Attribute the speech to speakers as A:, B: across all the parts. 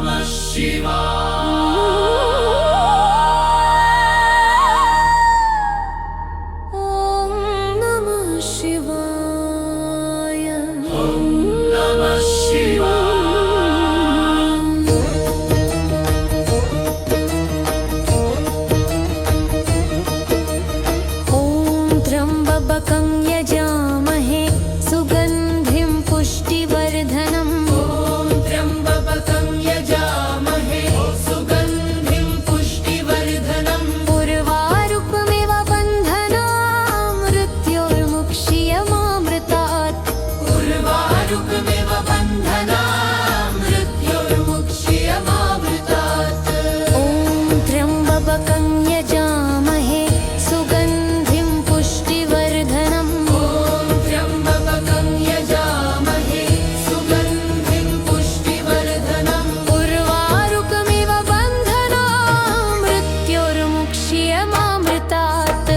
A: नमः शिवाय।
B: ॐ नमः शिवाय।
A: ॐ नमः शिवाय।
B: ॐ त्र्यम्बकं यजामहे सुगन्धिं पुष्टिवर्धनम्।
A: ॐ त्र्यम्बकं यजामहे सुगन्धिं पुष्टिवर्धनम्।
B: उर्वारुकमिव बन्धनान् मृत्योर्मुक्ष्यमामृतात्।
A: उर्वारुकमिव बन्धनान् मृत्योर्मुक्ष्यमामृतात्।
B: ॐ त्र्यम्बकं यजामहे सुगन्धिं पुष्टिवर्धनम्।
A: ॐ त्र्यम्बकं यजामहे सुगन्धिं पुष्टिवर्धनम्।
B: उर्वारुकमिव बन्धनान् मृत्योर्मुक्ष्यमामृतात्।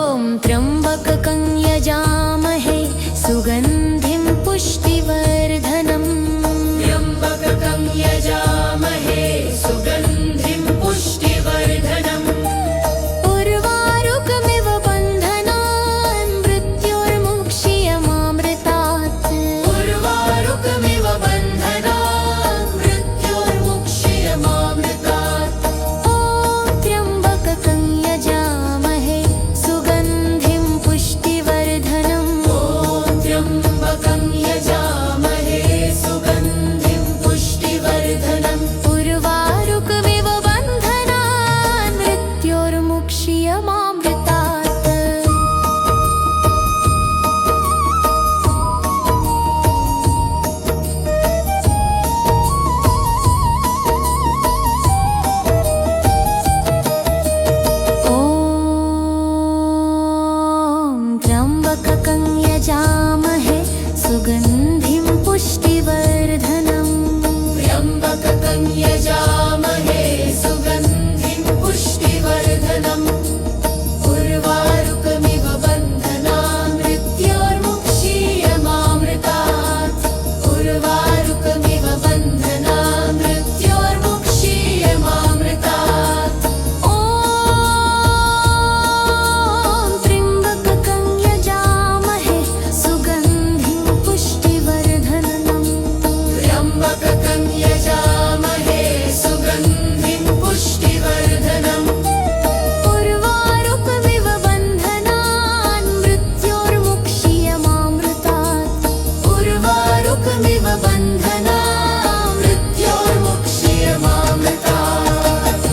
B: ॐ त्र्यम्बकं यजामहे सुगन्धिं पुष्टिवर्धनम्।
A: त्र्यम्बकं यजामहे सुगन्धिं पुष्टिवर्धनम्।
B: उर्वारुकमिव बन्धनान् मृत्योर्मुक्ष्यमामृतात्।
A: उर्वारुकमिव बन्धनान् मृत्योर्मुक्ष्यमामृतात्।
B: ॐ त्र्यम्बकं यजामहे सुगन्धिं पुष्टिवर्धनम्।
A: ॐ त्र्यम्बकं यजामहे सुगन्धिं पुष्टिवर्धनम्।
B: उर्वारुकमिव बन्धनान् मृत्योर्मुक्ष्यमामृतात्। ॐ त्र्यम्बकं यजामहे सुगन्धिं पुष्टिवर्धनम्।
A: त्र्यम्बकं यजामहे सुगन्धिं पुष्टिवर्धनम्। उर्वारुकमिव बन्धनान् मृत्योर्मुक्ष्यमामृतात्। उर्वारुकमिव बन्धनान् मृत्योर्मुक्ष्यमामृतात्।
B: ॐ त्र्यम्बकं यजामहे सुगन्धिं पुष्टिवर्धनम्।
A: त्र्यम्बकं यजामहे सुगन्धिं पुष्टिवर्धनम्।
B: उर्वारुकमिव बन्धनान् मृत्योर्मुक्ष्यमामृतात्।
A: उर्वारुकमिव बन्धनान् मृत्योर्मुक्ष्यमामृतात्।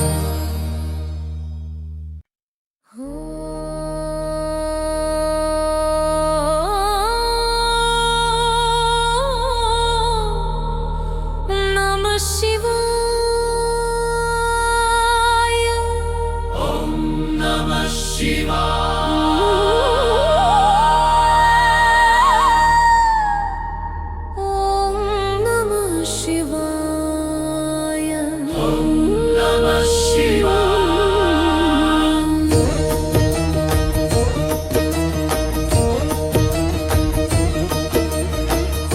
B: नमः शिवाय।
A: ॐ नमः शिवाय।
B: ॐ नमः शिवाय।
A: ॐ नमः शिवाय।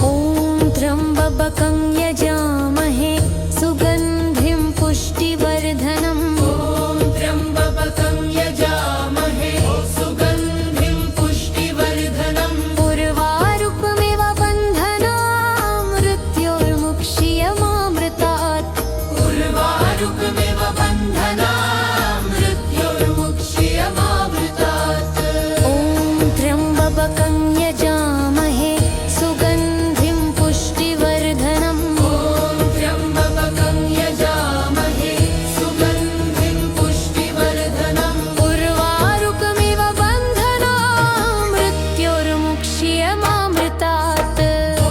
B: ॐ त्र्यम्बकं यजामहे सुगन्धिं पुष्टिवर्धनम्।
A: ॐ त्र्यम्बकं यजामहे सुगन्धिं पुष्टिवर्धनम्।
B: उर्वारुकमिव बन्धनान् मृत्योर्मुक्ष्यमामृतात्।
A: उर्वारुकमिव बन्धनान् मृत्योर्मुक्ष्यमामृतात्।
B: ॐ त्र्यम्बकं यजामहे सुगन्धिं पुष्टिवर्धनम्।
A: ॐ त्र्यम्बकं यजामहे सुगन्धिं पुष्टिवर्धनम्।
B: उर्वारुकमिव बन्धनान् मृत्योर्मुक्ष्यमामृतात्। ॐ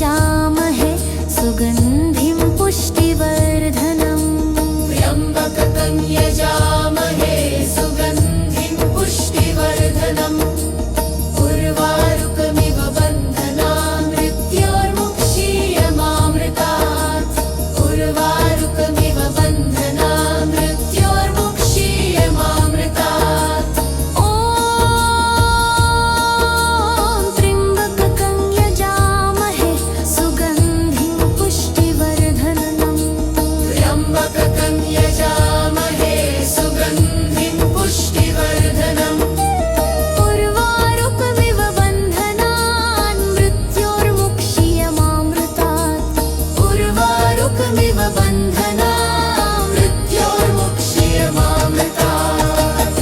B: यजामहे सुगन्धिं पुष्टिवर्धनम्
A: त्र्यम्बकं यजामहे सुगन्धिं पुष्टिवर्धनम् उर्वारुकमिव बन्धनान् मृत्योर्मुक्षीयमामृतात् उर्वारुकमिव बन्धनान् मृत्योर्मुक्षीयमामृतात्
B: ॐ त्र्यम्बकं यजामहे सुगन्धिं पुष्टिवर्धनम्
A: त्र्यम्बकं यजामहे सुगन्धिं पुष्टिवर्धनम्
B: उर्वारुकमिव बन्धनान् मृत्योर्मुक्षीयमामृतात्
A: उर्वारुकमिव बन्धनान् मृत्योर्मुक्षीयमामृतात्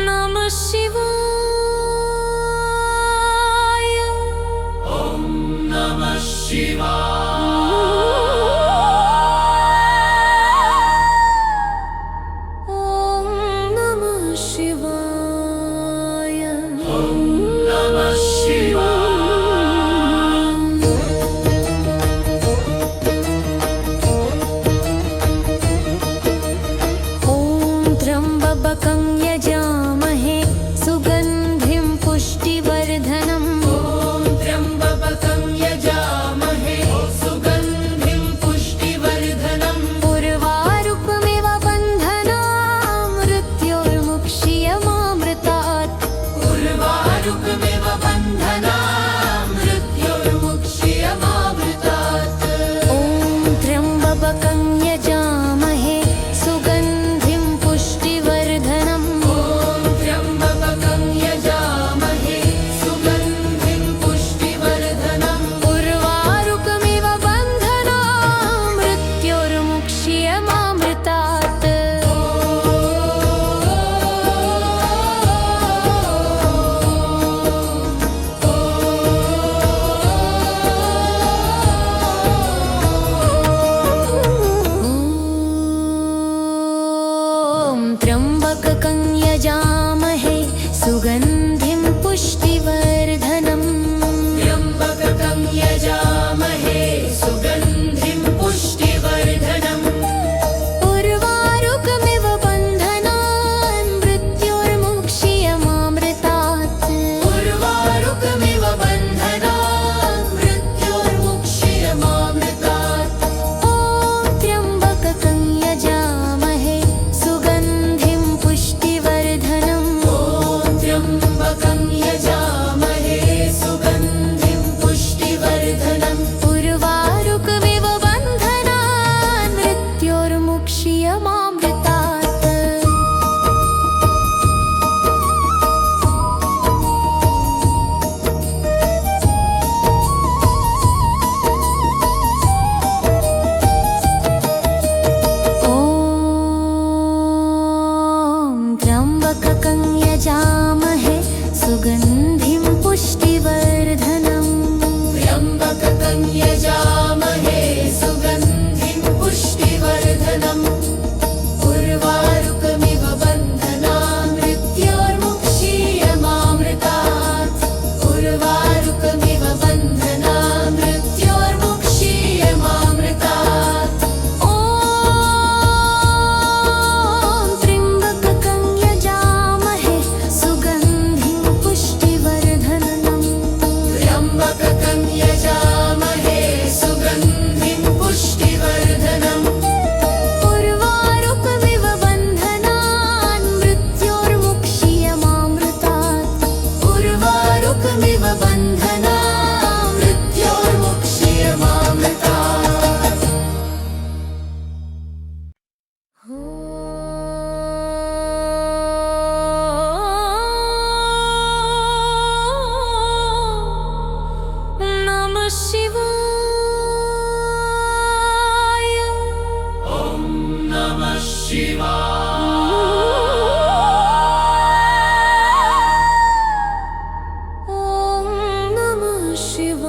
B: नमः शिवाय
A: नमः शिवाय
B: ॐ नमः शिवाय
A: नमः शिवाय
B: ॐ त्र्यम्बकं यजामहे सुगन्धिं पुष्टिवर्धनम्
A: ॐ त्र्यम्बकं यजामहे सुगन्धिं पुष्टिवर्धनम्
B: उर्वारुकमिव बन्धनान् मृत्योर्मुक्षीयमामृतात्
A: उर्वारुकमिव बन्धनान् मृत्योर्मुक्षीयमामृतात्
B: ॐ त्र्यम्बकं यजामहे सुगन्धिं पुष्टिवर्धनम्
A: ॐ त्र्यम्बकं यजामहे सुगन्धिं पुष्टिवर्धनम्
B: उर्वारुकमिव बन्धनान् मृत्योर्मुक्षीयमामृतात् ॐ त्र्यम्बकं यजामहे सुगन्धिं पुष्टिवर्धनम्
A: त्र्यम्बकं यजामहे सुगन्धिं पुष्टिवर्धनम्
B: उर्वारुकमिव बन्धनान् मृत्योर्मुक्षीयमामृतात्
A: उर्वारुकमिव बन्धनान् मृत्योर्मुक्षीयमामृतात्
B: ॐ त्र्यम्बकं यजामहे सुगन्धिं पुष्टिवर्धनम्
A: ॐ त्र्यम्बकं यजामहे सुगन्धिं पुष्टिवर्धनम्
B: उर्वारुकमिव बन्धनान् मृत्योर्मुक्षीयमामृतात् ॐ त्र्यम्बकं यजामहे सुगन्धिं पुष्टिवर्धनम्
A: त्र्यम्बकं यजामहे सुगन्धिं पुष्टिवर्धनम् उर्वारुकमिव बन्धनान् मृत्योर्मुक्षीयमामृतात् उर्वारुकमिव बन्धनान् मृत्योर्मुक्षीयमामृतात्
B: ॐ त्र्यम्बकं यजामहे सुगन्धिं पुष्टिवर्धनम्
A: त्र्यम्बकं यजामहे सुगन्धिं पुष्टिवर्धनम्
B: उर्वारुकमिव बन्धनान् मृत्योर्मुक्षीयमामृतात्
A: उर्वारुकमिव बन्धनान् मृत्योर्मुक्षीयमामृतात्
B: नमः शिवाय
A: नमः शिवाय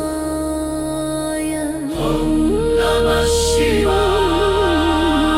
B: शिवाय
A: नमः शिवाय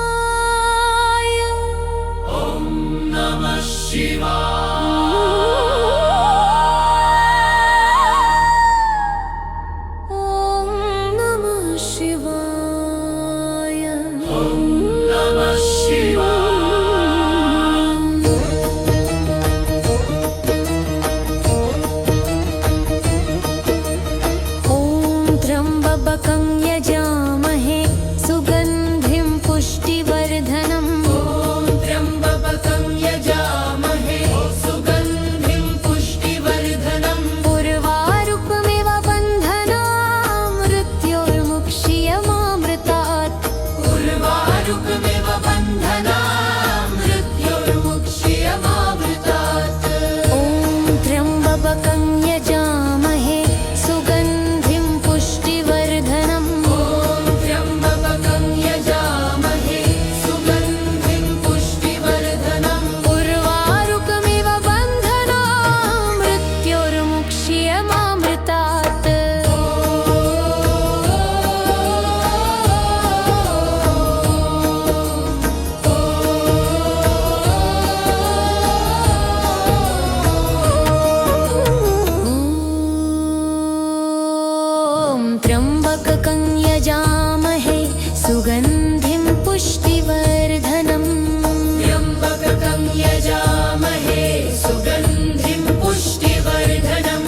B: शिवाय
A: नमः शिवाय
B: ॐ नमः शिवाय
A: नमः शिवाय
B: ॐ त्र्यम्बकं यजामहे सुगन्धिं पुष्टिवर्धनम्
A: त्र्यम्बकं यजामहे सुगन्धिं पुष्टिवर्धनम्
B: उर्वारुकमिव बन्धनान् मृत्योर्मुक्ष्यमामृतात्
A: उर्वारुकमिव बन्धनान् मृत्योर्मुक्ष्यमामृतात्
B: ॐ त्र्यम्बकं यजामहे सुगन्धिं पुष्टिवर्धनम्
A: त्र्यम्बकं यजामहे सुगन्धिं पुष्टिवर्धनम्
B: उर्वारुकमिव बन्धनान् मृत्योर्मुक्ष्यमामृतात् ॐ त्र्यम्बकं यजामहे सुगन्धिं पुष्टिवर्धनम्
A: त्र्यम्बकं यजामहे सुगन्धिं पुष्टिवर्धनम्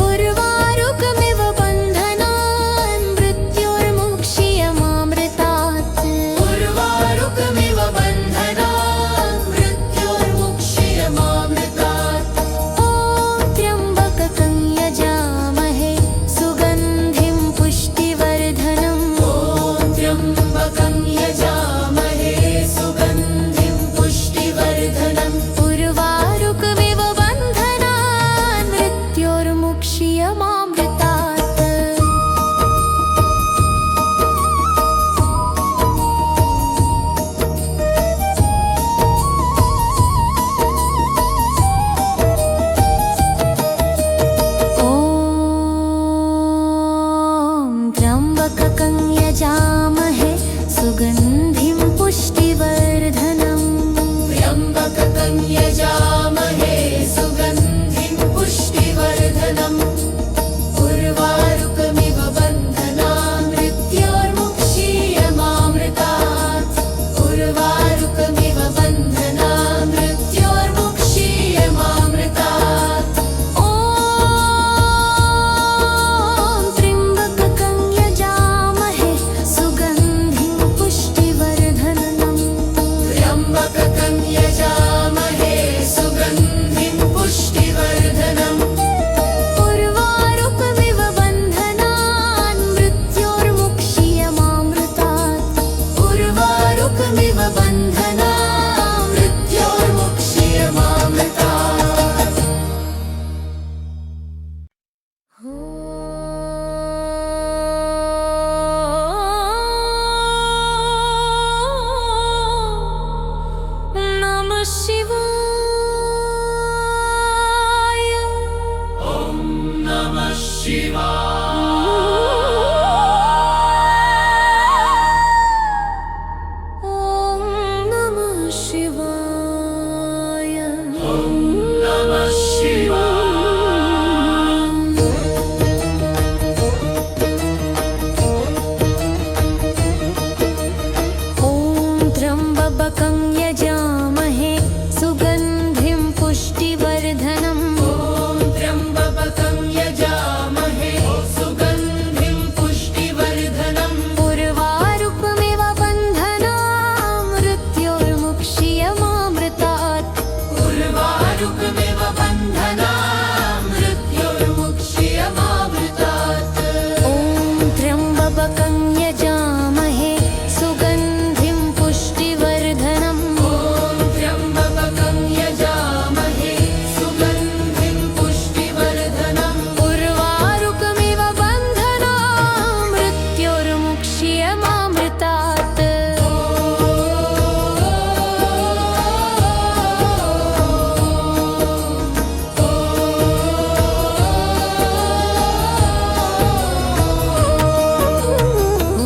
B: उर्वारुकमिव बन्धनान् मृत्योर्मुक्ष्यमामृतात्
A: उर्वारुकमिव बन्धनान् मृत्योर्मुक्ष्यमामृतात्
B: ॐ त्र्यम्बकं यजामहे सुगन्धिं पुष्टिवर्धनम्
A: त्र्यम्बकं यजामहे सुगन्धिं पुष्टिवर्धनम्
B: उर्वारुकमिव बन्धनान् मृत्योर्मुक्ष्यमामृतात् ॐ त्र्यम्बकं यजामहे सुगन्धिं पुष्टिवर्धनम्
A: त्र्यम्बकं यजामहे सुगन्धिं पुष्टिवर्धनम् उर्वारुकमिव बन्धनान् मृत्योर्मुक्ष्यमामृतात् उर्वारुकमिव बन्धनान् मृत्योर्मुक्ष्यमामृतात्
B: ॐ त्र्यम्बकं यजामहे सुगन्धिं पुष्टिवर्धनम्
A: त्र्यम्बकं यजामहे सुगन्धिं पुष्टिवर्धनम्
B: उर्वारुकमिव बन्धनान् मृत्योर्मुक्ष्यमामृतात्
A: उर्वारुकमिव बन्धनान् मृत्योर्मुक्ष्यमामृतात्
B: नमः शिवाय
A: नमः शिवाय
B: ॐ नमः शिवाय
A: नमः शिवाय
B: ॐ त्र्यम्बकं यजामहे सुगन्धिं पुष्टिवर्धनम्
A: त्र्यम्बकं यजामहे सुगन्धिं पुष्टिवर्धनम्
B: उर्वारुकमिव बन्धनान् मृत्योर्मुक्ष्यमामृतात्
A: उर्वारुकमिव बन्धनान् मृत्योर्मुक्ष्यमामृतात्
B: ॐ त्र्यम्बकं यजामहे सुगन्धिं पुष्टिवर्धनम्
A: त्र्यम्बकं यजामहे सुगन्धिं पुष्टिवर्धनम्
B: उर्वारुकमिव बन्धनान् मृत्योर्मुक्ष्यमामृतात् ॐ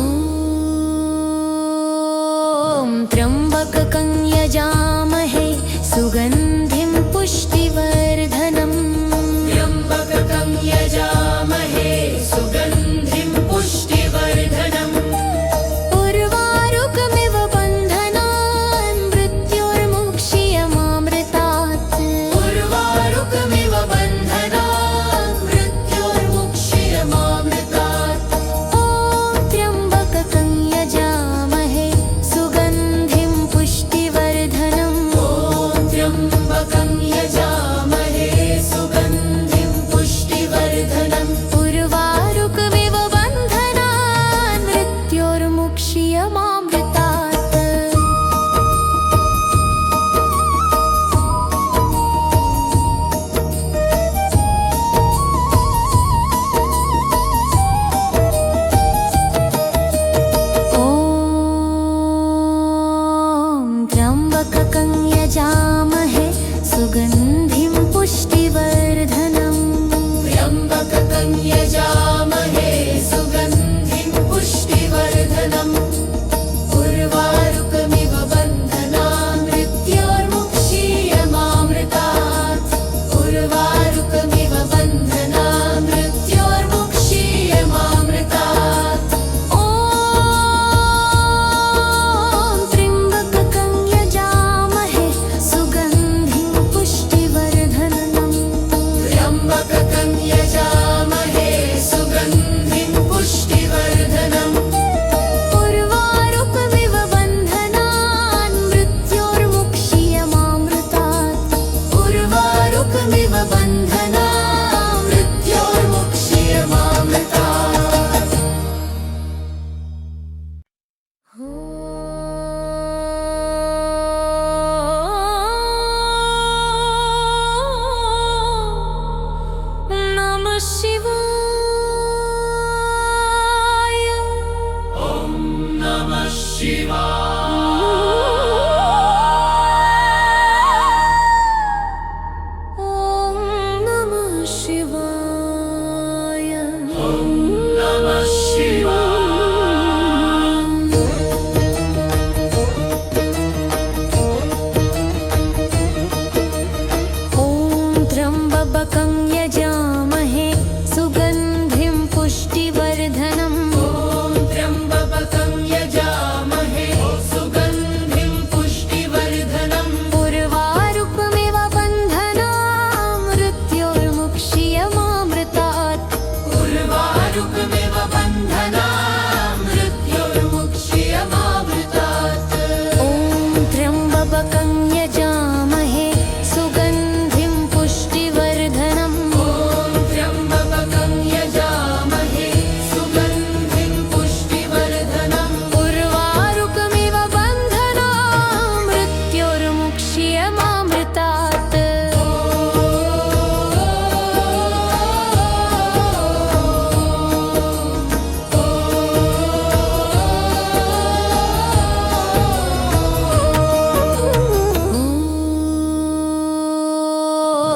A: नमः शिवाय
B: ॐ नमः शिवाय
A: नमः
B: ॐ त्र्यम्बकं यजामहे सुगन्धिं पुष्टिवर्धनम्
A: ॐ त्र्यम्बकं यजामहे सुगन्धिं पुष्टिवर्धनम्
B: उर्वारुकमिव बन्धनान् मृत्योर्मुक्ष्यमामृतात्
A: उर्वारुकमिव बन्धनान् मृत्योर्मुक्ष्यमामृतात्
B: ॐ त्र्यम्बकं यजामहे सुगन्धिं पुष्टिवर्धनम्
A: ॐ त्र्यम्बकं यजामहे सुगन्धिं पुष्टिवर्धनम्
B: उर्वारुकमिव बन्धनान् मृत्योर्मुक्ष्यमामृतात्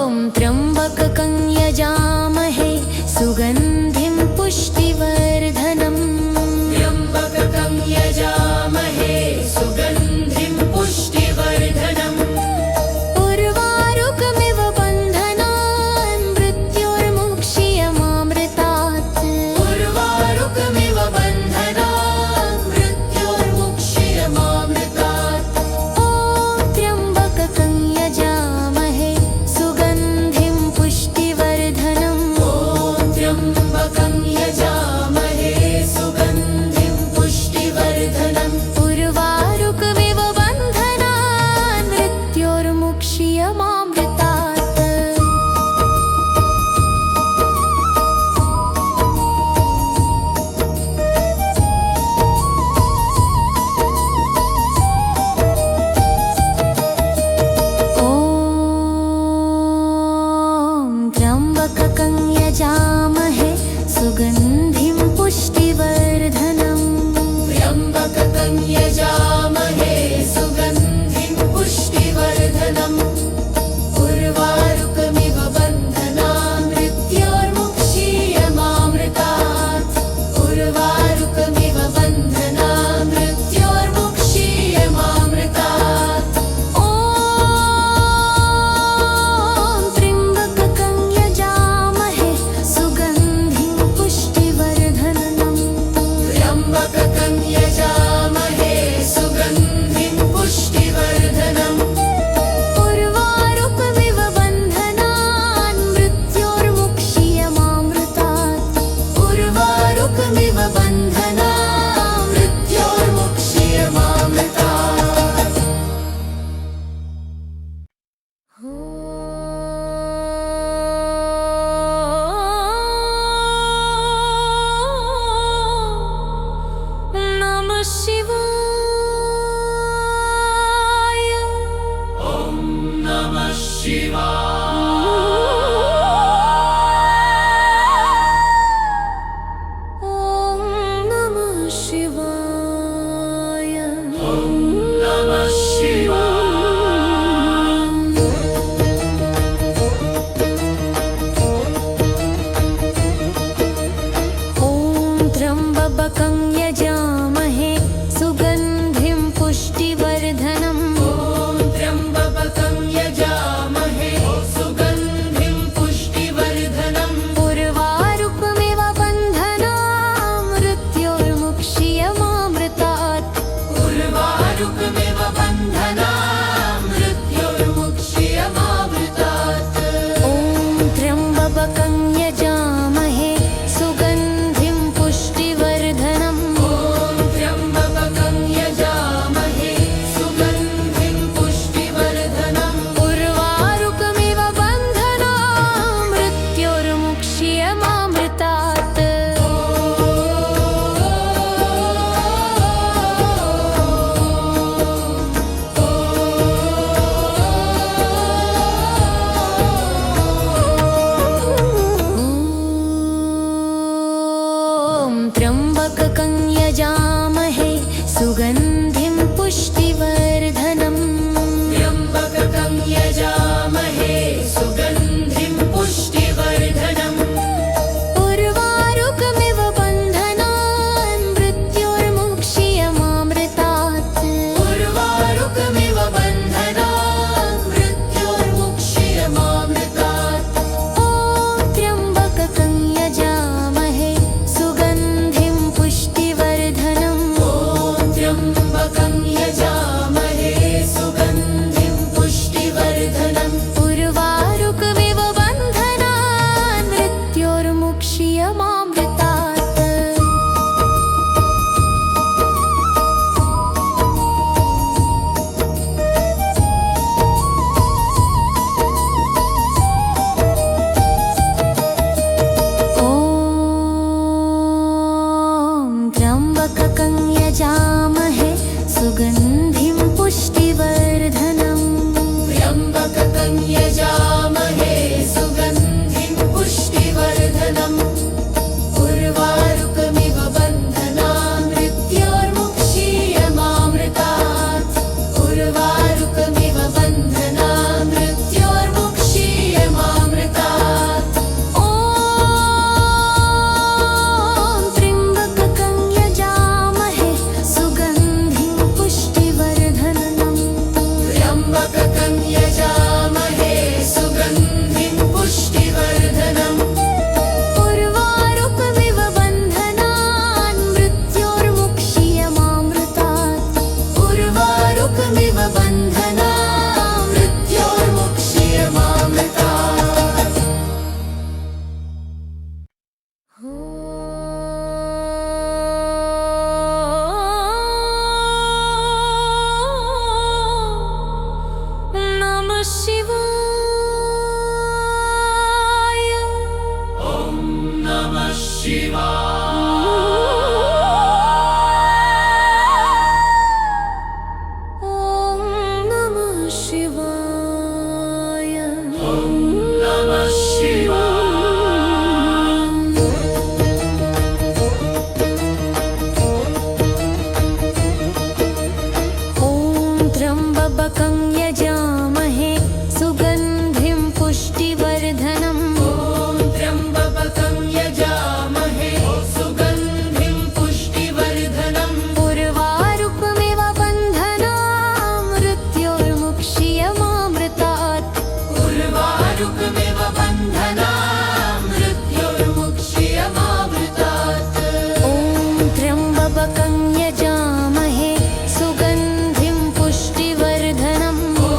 B: ॐ त्र्यम्बकं यजामहे सुगन्धिं पुष्टिवर्धनम्
A: त्र्यम्बकं यजामहे सुगन्धिं पुष्टिवर्धनम्
B: उर्वारुकमिव बन्धनान् मृत्योर्मुक्ष्यमामृतात्
A: उर्वारुकमिव बन्धनान् मृत्योर्मुक्ष्यमामृतात्
B: ॐ त्र्यम्बकं यजामहे सुगन्धिं पुष्टिवर्धनम्
A: ॐ त्र्यम्बकं यजामहे सुगन्धिं पुष्टिवर्धनम्
B: उर्वारुकमिव बन्धनान् मृत्योर्मुक्ष्यमामृतात् ॐ त्र्यम्बकं यजामहे सुगन्धिं पुष्टिवर्धनम्
A: त्र्यम्बकं यजामहे सुगन्धिं पुष्टिवर्धनम् उर्वारुकमिव बन्धनान् मृत्योर्मुक्ष्यमामृतात् उर्वारुकमिव बन्धनान् मृत्योर्मुक्ष्यमामृतात्
B: ॐ त्र्यम्बकं यजामहे सुगन्धिं पुष्टिवर्धनम्
A: त्र्यम्बकं यजामहे सुगन्धिं पुष्टिवर्धनम्
B: उर्वारुकमिव बन्धनान् मृत्योर्मुक्ष्यमामृतात्
A: उर्वारुकमिव बन्धनान् मृत्योर्मुक्ष्यमामृतात्
B: नमः शिवाय
A: नमः शिवाय
B: ॐ नमः शिवाय
A: नमः
B: ॐ त्र्यम्बकं यजामहे सुगन्धिं पुष्टिवर्धनम्
A: ॐ त्र्यम्बकं यजामहे सुगन्धिं पुष्टिवर्धनम्
B: उर्वारुकमिव बन्धनान् मृत्योर्मुक्ष्यमामृतात्
A: उर्वारुकमिव बन्धनान् मृत्योर्मुक्ष्यमामृतात्
B: ॐ त्र्यम्बकं यजामहे सुगन्धिं पुष्टिवर्धनम्
A: ॐ त्र्यम्बकं यजामहे सुगन्धिं पुष्टिवर्धनम्
B: उर्वारुकमिव बन्धनान् मृत्योर्मुक्ष्यमामृतात् ॐ त्र्यम्बकं यजामहे सुगन्धिं पुष्टिवर्धनम्
A: ॐ त्र्यम्बकं यजामहे सुगन्धिं पुष्टिवर्धनम्
B: उर्वारुकमिव बन्धनान् मृत्योर्मुक्ष्यमामृतात्
A: उर्वारुकमिव बन्धनान् मृत्योर्मुक्ष्यमामृतात्
B: ॐ त्र्यम्बकं यजामहे सुगन्धिं पुष्टिवर्धनम्
A: ॐ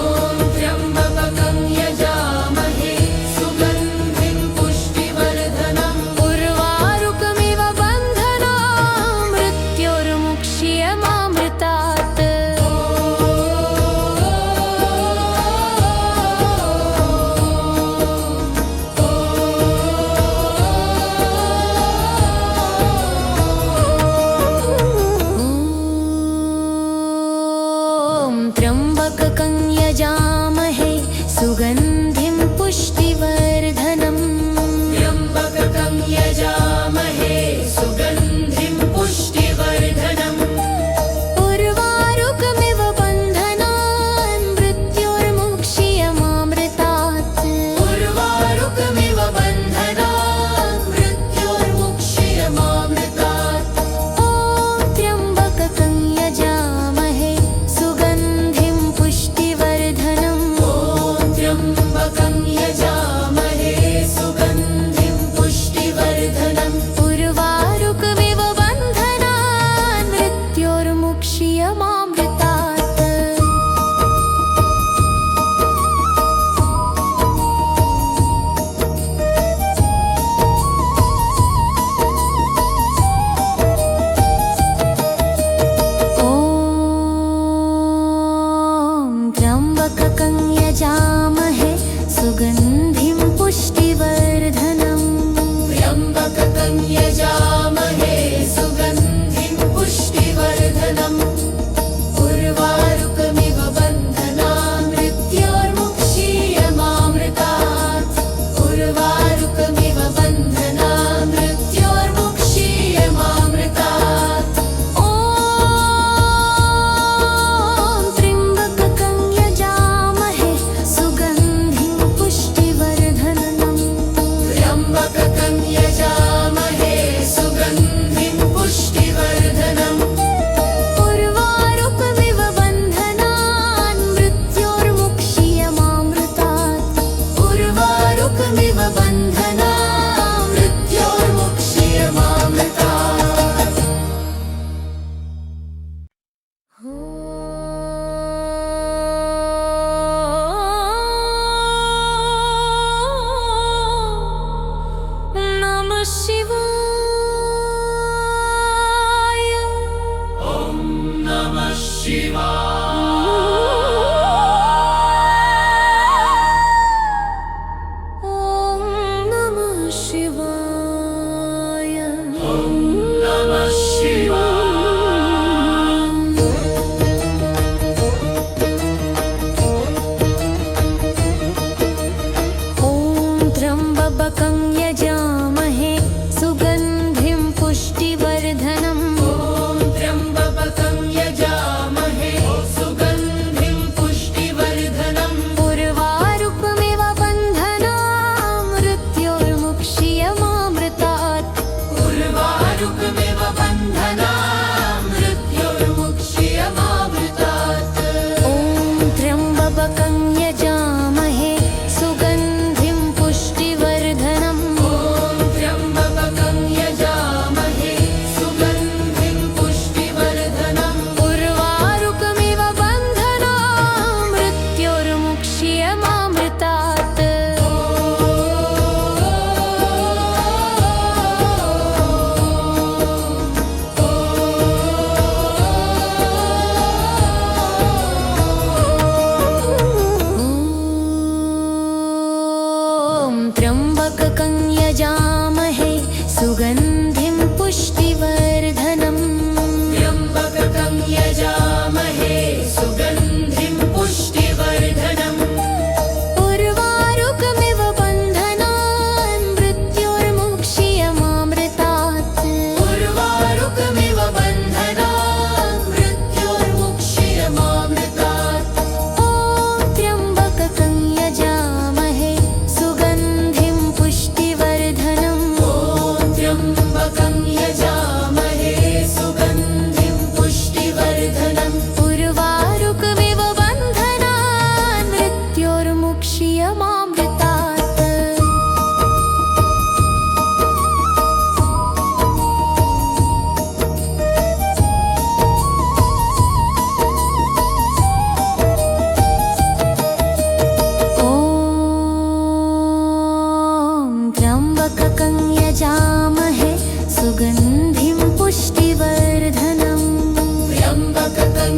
A: त्र्यम्बकं यजामहे सुगन्धिं पुष्टिवर्धनम्
B: उर्वारुकमिव बन्धनान् मृत्योर्मुक्ष्यमामृतात् ॐ त्र्यम्बकं यजामहे सुगन्धिं पुष्टिवर्धनम्
A: त्र्यम्बकं यजामहे सुगन्धिं पुष्टिवर्धनम्
B: उर्वारुकमिव बन्धनान् मृत्योर्मुक्ष्यमामृतात्
A: उर्वारुकमिव बन्धनान् मृत्योर्मुक्ष्यमामृतात्
B: ॐ त्र्यम्बकं यजामहे सुगन्धिं पुष्टिवर्धनम्
A: ॐ त्र्यम्बकं यजामहे सुगन्धिं पुष्टिवर्धनम्
B: उर्वारुकमिव बन्धनान् मृत्योर्मुक्ष्यमामृतात् ॐ त्र्यम्बकं यजामहे सुगन्धिं पुष्टिवर्धनम्
A: त्र्यम्बकं यजामहे सुगन्धिं पुष्टिवर्धनम् उर्वारुकमिव बन्धनान् मृत्योर्मुक्ष्यमामृतात् उर्वारुकमिव बन्धनान् मृत्योर्मुक्ष्यमामृतात्
B: ॐ त्र्यम्बकं यजामहे सुगन्धिं पुष्टिवर्धनम्
A: त्र्यम्बकं यजामहे सुगन्धिं पुष्टिवर्धनम्
B: उर्वारुकमिव बन्धनान् मृत्योर्मुक्ष्यमामृतात्
A: उर्वारुकमिव बन्धनान् मृत्योर्मुक्ष्यमामृतात्
B: नमः शिवाय
A: नमः
B: ॐ नमः शिवाय
A: नमः
B: ॐ त्र्यम्बकं यजामहे सुगन्धिं पुष्टिवर्धनम्
A: ॐ त्र्यम्बकं यजामहे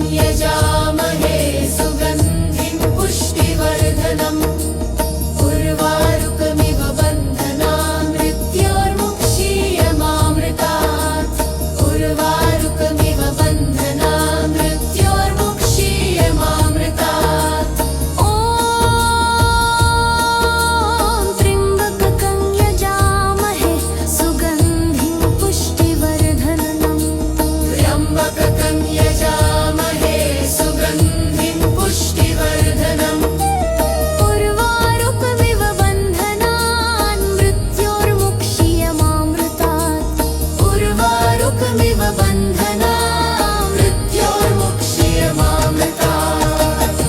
A: यजामहे सुगन्धिं पुष्टिवर्धनम् उर्वारुकमिव बन्धनान् मृत्योर्मुक्षीयमामृतात् उर्वारुकमिव बन्धनान् मृत्योर्मुक्षीयमामृतात्
B: ॐ त्र्यम्बकं यजामहे सुगन्धिं पुष्टिवर्धनम्
A: त्र्यम्बकं यजामहे सुगन्धिं पुष्टिवर्धनम्
B: उर्वारुकमिव बन्धनान् मृत्योर्मुक्षीयमामृतात्
A: उर्वारुकमिव बन्धनान् मृत्योर्मुक्षीयमामृतात्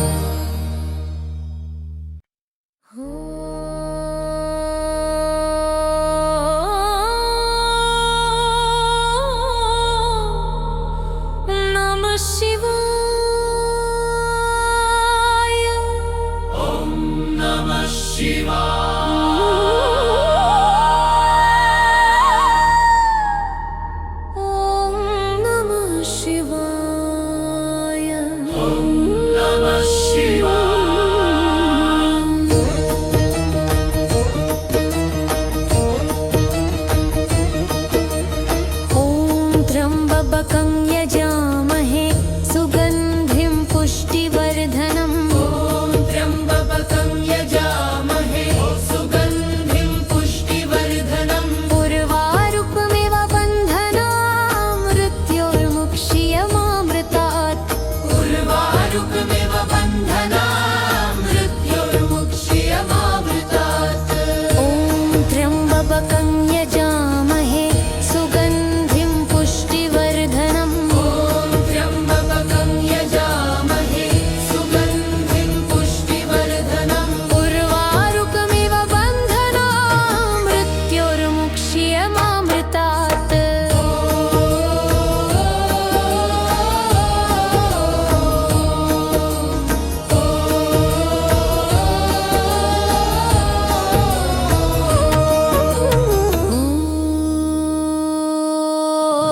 B: नमः शिवाय
A: नमः
B: ॐ नमः शिवाय
A: नमः
B: ॐ त्र्यम्बकं यजामहे सुगन्धिं पुष्टिवर्धनम्
A: त्र्यम्बकं यजामहे सुगन्धिं पुष्टिवर्धनम्
B: उर्वारुकमिव बन्धनान् मृत्योर्मुक्षीयमामृतात्
A: उर्वारुकमिव बन्धनान् मृत्योर्मुक्षीयमामृतात्
B: ॐ त्र्यम्बकं यजामहे सुगन्धिं पुष्टिवर्धनम्
A: त्र्यम्बकं यजामहे सुगन्धिं पुष्टिवर्धनम्
B: उर्वारुकमिव बन्धनान् मृत्योर्मुक्षीयमामृतात्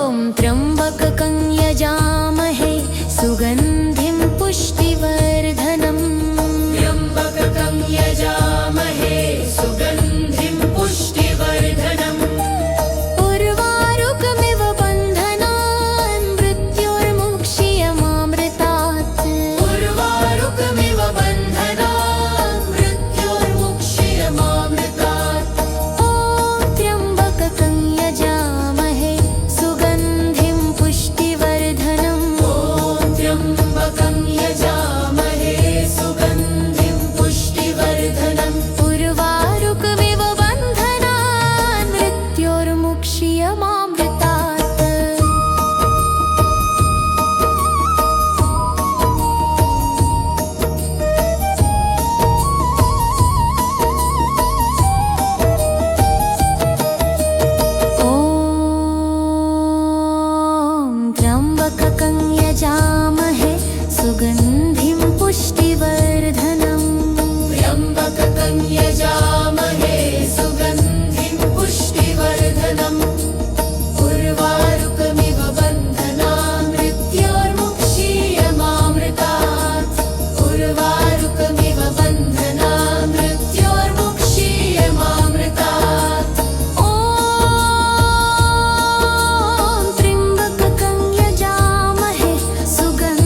B: ॐ त्र्यम्बकं यजामहे सुगन्धिं पुष्टिवर्धनम्
A: त्र्यम्बकं यजामहे सुगन्धिं पुष्टिवर्धनम्
B: उर्वारुकमिव बन्धनान् मृत्योर्मुक्षीयमामृतात्
A: उर्वारुकमिव बन्धनान् मृत्योर्मुक्षीयमामृतात्
B: ॐ त्र्यम्बकं यजामहे सुगन्धिं पुष्टिवर्धनम्
A: त्र्यम्बकं यजामहे सुगन्धिं पुष्टिवर्धनम्
B: उर्वारुकमिव बन्धनान् मृत्योर्मुक्षीयमामृतात् ॐ त्र्यम्बकं यजामहे सुगन्धिं पुष्टिवर्धनम्
A: त्र्यम्बकं यजामहे सुगन्धिं पुष्टिवर्धनम् उर्वारुकमिव बन्धनान् मृत्योर्मुक्षीयमामृतात् उर्वारुकमिव बन्धनान् मृत्योर्मुक्षीयमामृतात्
B: ॐ त्र्यम्बकं यजामहे सुगन्धिं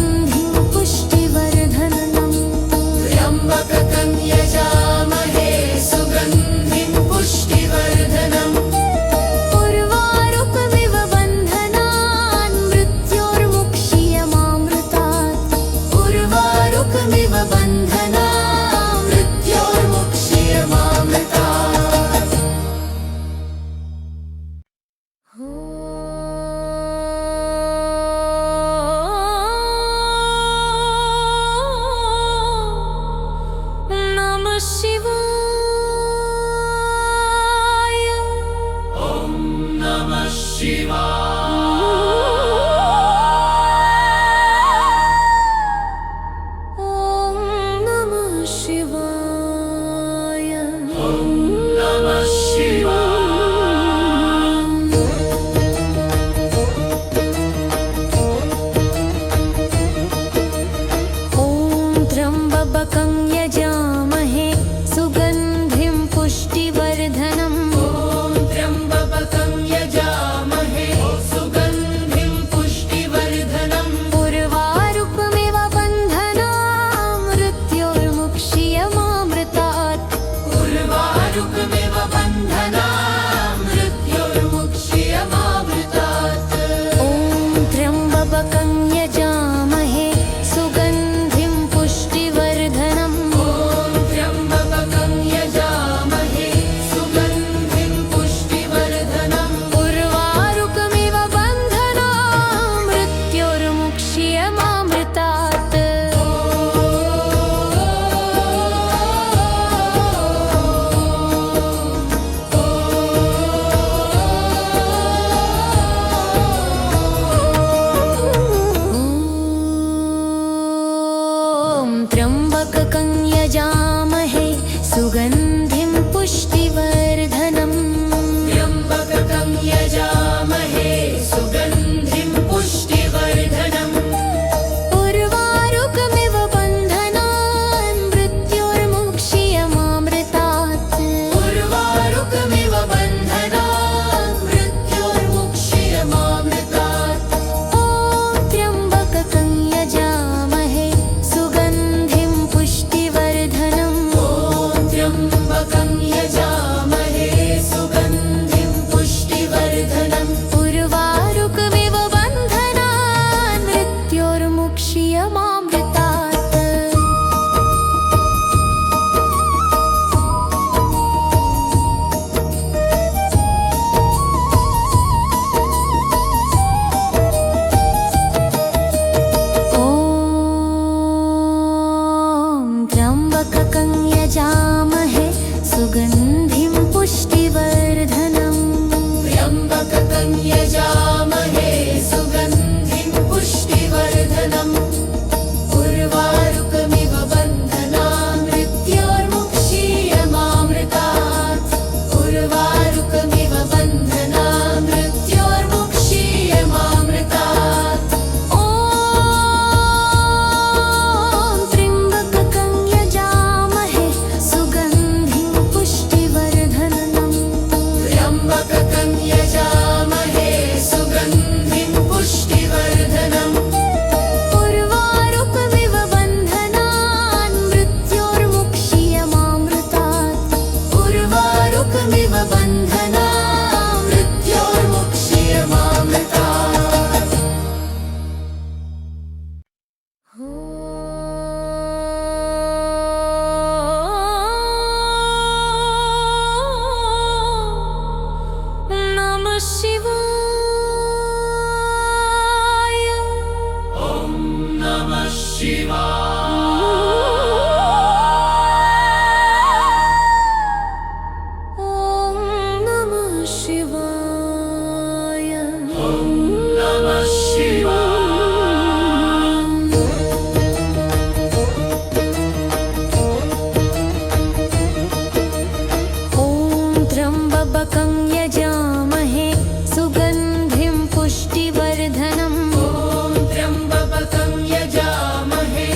B: यजामहे सुगन्धिं पुष्टिवर्धनम्
A: ॐ त्र्यम्बकं यजामहे सुगन्धिं पुष्टिवर्धनम्
B: उर्वारुकमिव बन्धनान् मृत्योर्मुक्ष्यमामृतात् ॐ त्र्यम्बकं यजामहे सुगन्धिं पुष्टिवर्धनम्
A: त्र्यम्बकं यजामहे सुगन्धिं पुष्टिवर्धनम्
B: उर्वारुकमिव बन्धनान् मृत्योर्मुक्ष्यमामृतात्
A: उर्वारुकमिव बन्धनान् मृत्योर्मुक्ष्यमामृतात्
B: ॐ त्र्यम्बकं यजामहे सुगन्धिं पुष्टिवर्धनम्
A: ॐ त्र्यम्बकं यजामहे सुगन्धिं पुष्टिवर्धनम्
B: उर्वारुकमिव बन्धनान् मृत्योर्मुक्ष्यमामृतात् ॐ त्र्यम्बकं यजामहे सुगन्धिं पुष्टिवर्धनम्
A: त्र्यम्बकं यजामहे सुगन्धिं पुष्टिवर्धनम् उर्वारुकमिव बन्धनान् मृत्योर्मुक्ष्यमामृतात् उर्वारुकमिव बन्धनान् मृत्योर्मुक्ष्यमामृतात्
B: ॐ त्र्यम्बकं यजामहे सुगन्धिं पुष्टिवर्धनम्
A: त्र्यम्बकं यजामहे सुगन्धिं पुष्टिवर्धनम्
B: उर्वारुकमिव बन्धनान् मृत्योर्मुक्ष्यमामृतात्
A: उर्वारुकमिव बन्धनान् मृत्योर्मुक्ष्यमामृतात्
B: नमः शिवाय
A: नमः
B: ॐ नमः शिवाय ॐ त्र्यम्बकं यजामहे सुगन्धिं पुष्टिवर्धनम्
A: ॐ त्र्यम्बकं यजामहे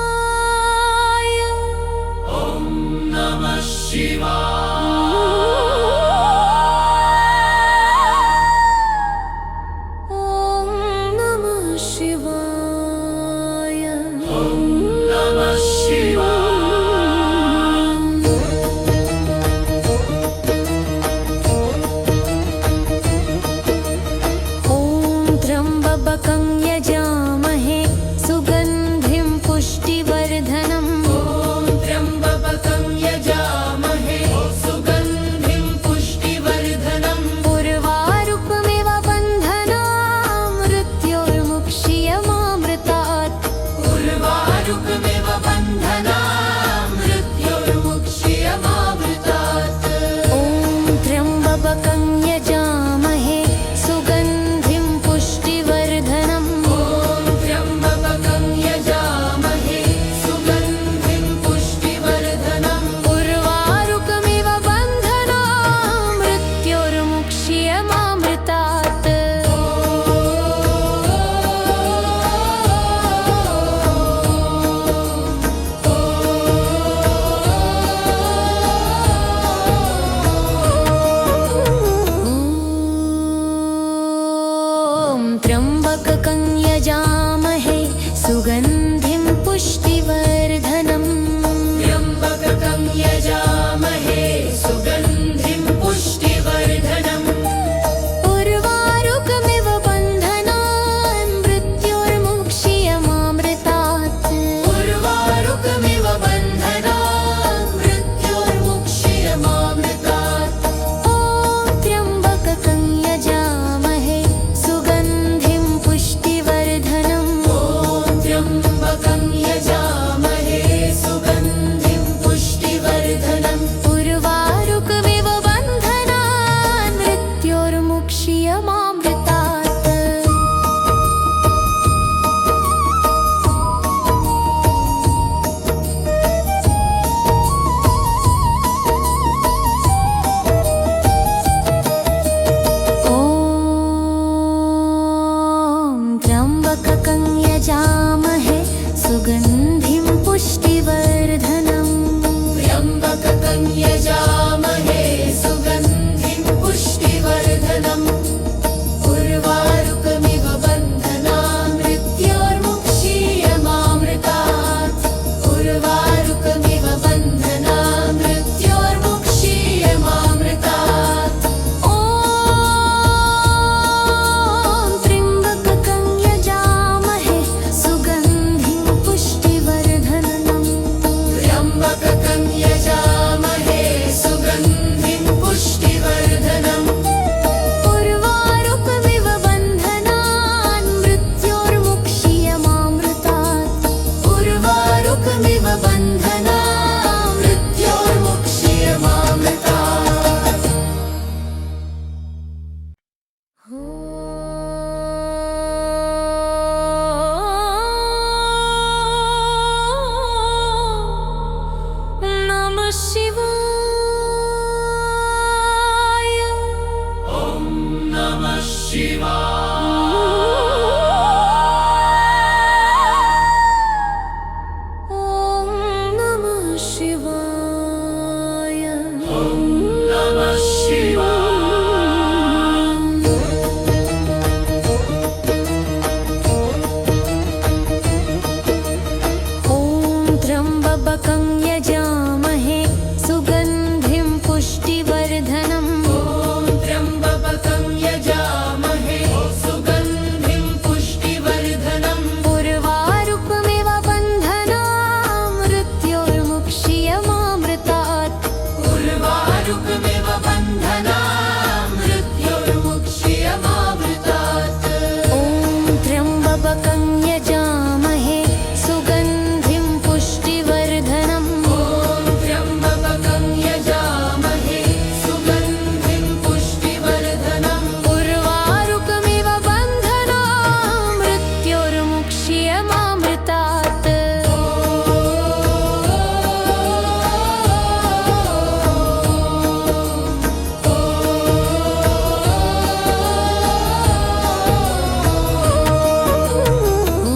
B: शिवाय
A: नमः शिवाय
B: ॐ नमः शिवाय
A: नमः
B: ॐ त्र्यम्बकं यजामहे सुगन्धिं पुष्टिवर्धनम्
A: त्र्यम्बकं यजामहे सुगन्धिं पुष्टिवर्धनम्
B: उर्वारुकमिव बन्धनान् मृत्योर्मुक्ष्यमामृतात्
A: उर्वारुकमिव बन्धनान् मृत्योर्मुक्ष्यमामृतात्
B: ॐ त्र्यम्बकं यजामहे सुगन्धिं पुष्टिवर्धनम्
A: त्र्यम्बकं यजामहे सुगन्धिं पुष्टिवर्धनम्
B: उर्वारुकमिव बन्धनान् मृत्योर्मुक्ष्यमामृतात् ॐ त्र्यम्बकं यजामहे सुगन्धिं पुष्टिवर्धनम्
A: त्र्यम्बकं यजामहे सुगन्धिं पुष्टिवर्धनम्
B: उर्वारुकमिव बन्धनान् मृत्योर्मुक्ष्यमामृतात्
A: उर्वारुकमिव बन्धनान् मृत्योर्मुक्ष्यमामृतात्
B: ॐ त्र्यम्बकं यजामहे सुगन्धिं पुष्टिवर्धनम्
A: त्र्यम्बकं यजामहे सुगन्धिं पुष्टिवर्धनम्
B: उर्वारुकमिव बन्धनान् मृत्योर्मुक्ष्यमामृतात् ॐ त्र्यम्बकं यजामहे सुगन्धिं पुष्टिवर्धनम्
A: त्र्यम्बकं यजामहे सुगन्धिं पुष्टिवर्धनम् उर्वारुकमिव बन्धनान् मृत्योर्मुक्ष्यमामृतात् उर्वारुकमिव बन्धनान् मृत्योर्मुक्ष्यमामृतात्
B: ॐ त्र्यम्बकं यजामहे सुगन्धिं पुष्टिवर्धनम्
A: त्र्यम्बकं यजामहे सुगन्धिं पुष्टिवर्धनम्
B: उर्वारुकमिव बन्धनान् मृत्योर्मुक्ष्यमामृतात्
A: उर्वारुकमिव बन्धनान् मृत्योर्मुक्ष्यमामृतात्
B: नमः शिवाय
A: नमः शिवाय
B: ॐ नमः शिवाय
A: नमः
B: ॐ त्र्यम्बकं यजामहे सुगन्धिं पुष्टिवर्धनम्
A: त्र्यम्बकं यजामहे सुगन्धिं पुष्टिवर्धनम्
B: उर्वारुकमिव बन्धनान् मृत्योर्मुक्ष्यमामृतात्
A: उर्वारुकमिव बन्धनान् मृत्योर्मुक्ष्यमामृतात्
B: ॐ त्र्यम्बकं यजामहे सुगन्धिं पुष्टिवर्धनम्
A: त्र्यम्बकं यजामहे सुगन्धिं पुष्टिवर्धनम्
B: उर्वारुकमिव बन्धनान् मृत्योर्मुक्ष्यमामृतात् ॐ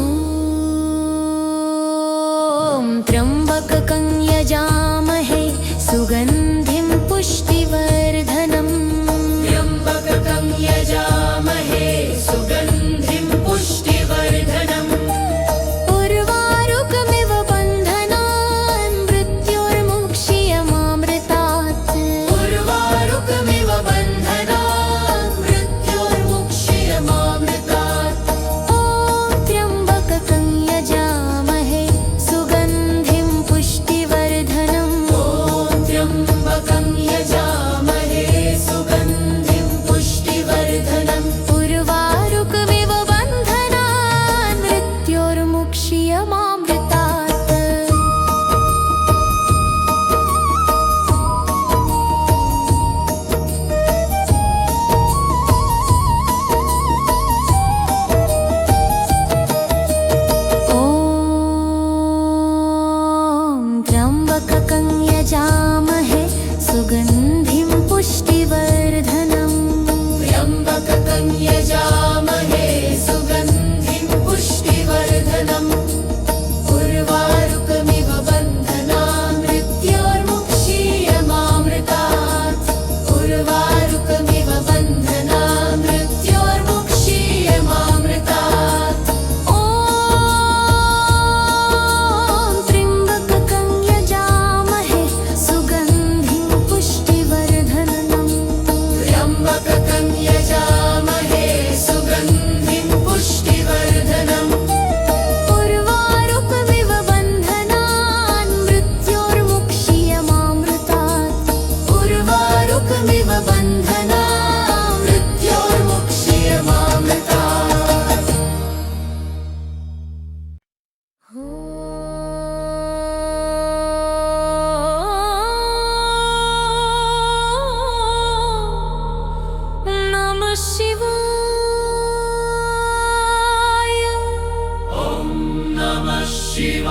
A: नमः शिवाय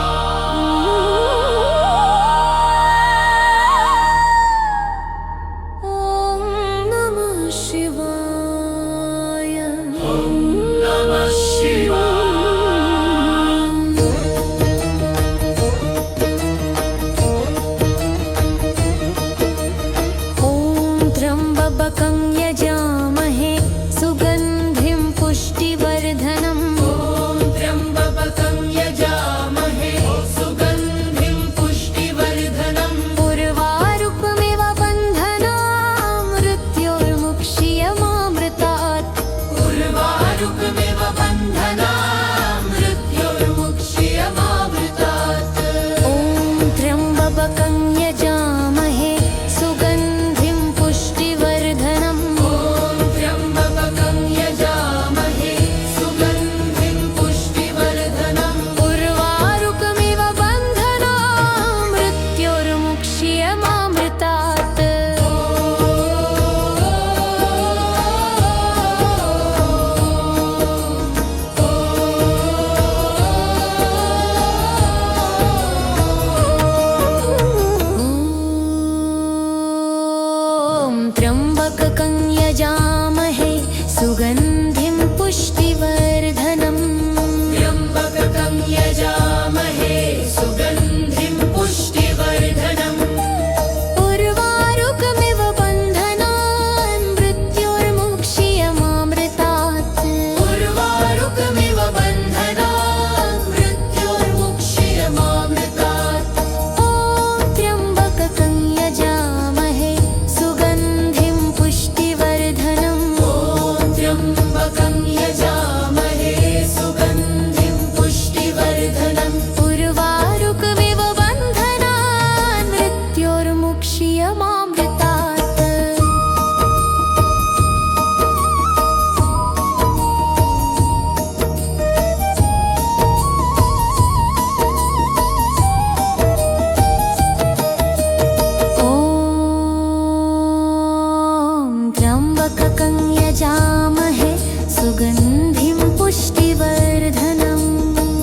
B: ॐ नमः शिवाय
A: नमः शिवाय
B: ॐ त्र्यम्बकं यजामहे सुगन्धिं पुष्टिवर्धनम्
A: ॐ त्र्यम्बकं यजामहे सुगन्धिं पुष्टिवर्धनम्
B: उर्वारुकमिव बन्धनान् मृत्योर्मुक्ष्यमामृतात्
A: उर्वारुकमिव बन्धनान् मृत्योर्मुक्ष्यमामृतात्
B: ॐ त्र्यम्बकं यजामहे सुगन्धिं पुष्टिवर्धनम्
A: ॐ त्र्यम्बकं यजामहे सुगन्धिं पुष्टिवर्धनम्
B: उर्वारुकमिव बन्धनान् मृत्योर्मुक्ष्यमामृतात् ॐ त्र्यम्बकं यजामहे सुगन्धिं पुष्टिवर्धनम्
A: त्र्यम्बकं यजामहे सुगन्धिं पुष्टिवर्धनम्
B: उर्वारुकमिव बन्धनान् मृत्योर्मुक्ष्यमामृतात्
A: उर्वारुकमिव बन्धनान् मृत्योर्मुक्ष्यमामृतात्
B: ॐ त्र्यम्बकं यजामहे सुगन्धिं पुष्टिवर्धनम्
A: ॐ त्र्यम्बकं यजामहे सुगन्धिं पुष्टिवर्धनम्
B: उर्वारुकमिव बन्धनान् मृत्योर्मुक्ष्यमामृतात् ॐ त्र्यम्बकं यजामहे सुगन्धिं पुष्टिवर्धनम्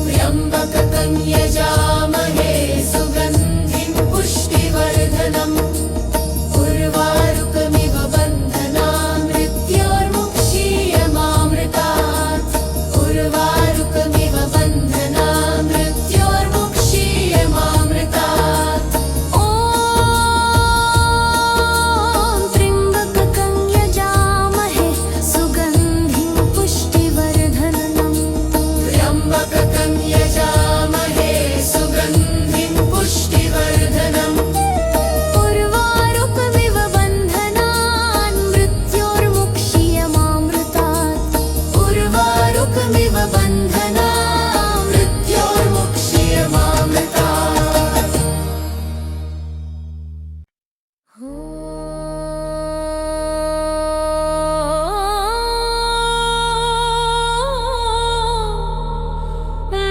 A: त्र्यम्बकं यजामहे सुगन्धिं पुष्टिवर्धनम् उर्वारुकमिव बन्धनान् मृत्योर्मुक्ष्यमामृतात् उर्वारुकमिव बन्धनान् मृत्योर्मुक्ष्यमामृतात्
B: ॐ त्र्यम्बकं यजामहे सुगन्धिं पुष्टिवर्धनम्
A: त्र्यम्बकं यजामहे सुगन्धिं पुष्टिवर्धनम्
B: उर्वारुकमिव बन्धनान् मृत्योर्मुक्ष्यमामृतात्
A: उर्वारुकमिव बन्धनान् मृत्योर्मुक्ष्यमामृतात्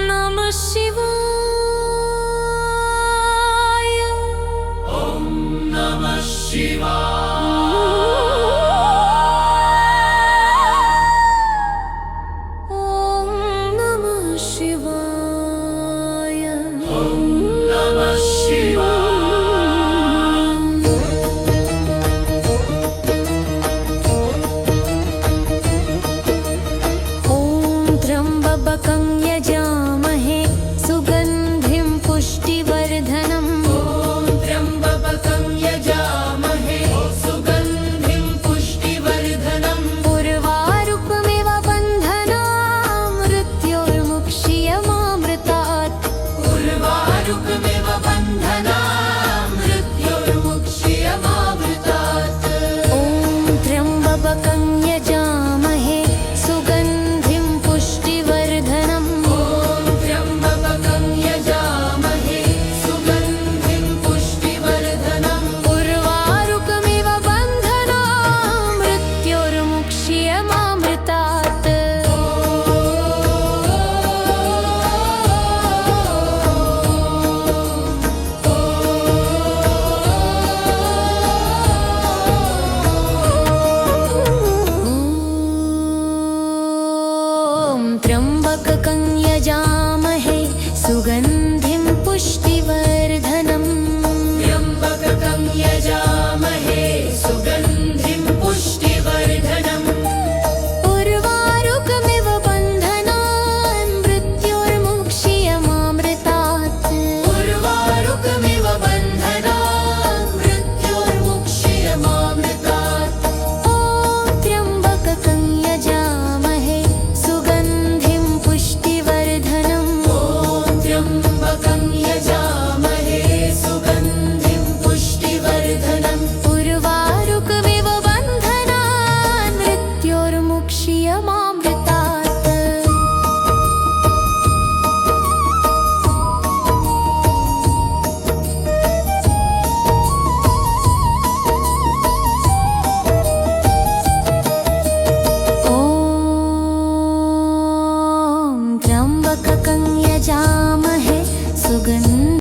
B: नमः शिवाय
A: नमः शिवाय
B: ॐ नमः शिवाय
A: नमः शिवाय
B: ॐ त्र्यम्बकं यजामहे सुगन्धिं पुष्टिवर्धनम्
A: ॐ त्र्यम्बकं यजामहे सुगन्धिं पुष्टिवर्धनम्
B: उर्वारुकमिव बन्धनान् मृत्योर्मुक्ष्यमामृतात्
A: उर्वारुकमिव